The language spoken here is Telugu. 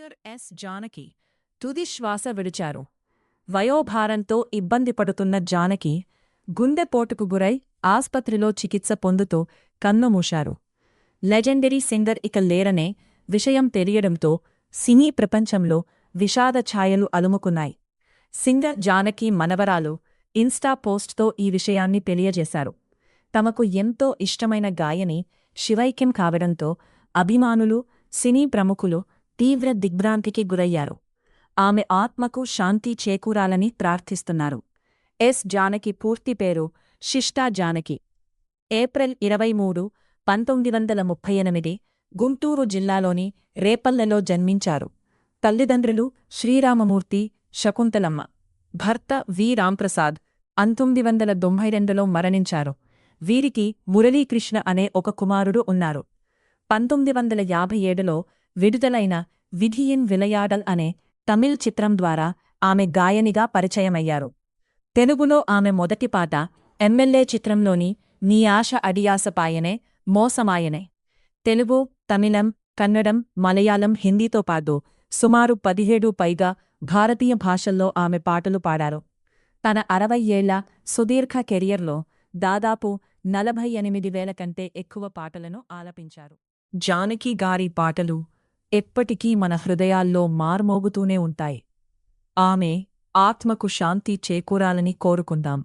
సింగర్ ఎస్ జానకి తుది శ్వాస విడిచారు. వయోభారంతో ఇబ్బంది పడుతున్న జానకి గుండెపోటుకు గురై ఆస్పత్రిలో చికిత్స పొందుతూ కన్నుమూశారు. లెజెండరీ సింగర్ ఇక లేరనే విషయం తెలియడంతో సినీ ప్రపంచంలో విషాద ఛాయలు అలుముకున్నాయి. సింగర్ జానకి మనవరాలు ఇన్స్టా పోస్ట్తో ఈ విషయాన్ని తెలియజేశారు. తమకు ఎంతో ఇష్టమైన గాయని శివైక్యం కావడంతో అభిమానులు, సినీ ప్రముఖులు తీవ్ర దిగ్భ్రాంతికి గురయ్యారు. ఆమె ఆత్మకు శాంతి చేకూరాలని ప్రార్థిస్తున్నారు. ఎస్ జానకి పూర్తి పేరు శిష్టా జానకి. ఏప్రిల్ 23, 1938 గుంటూరు జిల్లాలోని రేపల్లెలో జన్మించారు. తల్లిదండ్రులు శ్రీరామమూర్తి, శకుంతలమ్మ. భర్త వి. రాంప్రసాద్ 1992లో మరణించారు. వీరికి మురళీకృష్ణ అనే ఒక కుమారుడు ఉన్నారు. 1957లో విడుదలైన విధియిన్ విలయాడల్ అనే తమిళ్ చిత్రం ద్వారా ఆమె గాయనిగా పరిచయమయ్యారు. తెలుగులో ఆమె మొదటి పాట ఎమ్మెల్యే చిత్రంలోని నీ ఆశ అడియాసపాయనే మోసమాయనే. తెలుగు, తమిళం, కన్నడం, మలయాళం, హిందీతో పాటు సుమారు 17 పైగా భారతీయ భాషల్లో ఆమె పాటలు పాడారు. తన 60 ఏళ్ల సుదీర్ఘ కెరియర్లో దాదాపు 48,000 కంటే ఎక్కువ పాటలను ఆలపించారు. జానకి గారి పాటలు ఎప్పటికీ మన హృదయాల్లో మార్మోగుతూనే ఉంటాయి. ఆమె ఆత్మకు శాంతి చేకూరాలని కోరుకుందాం.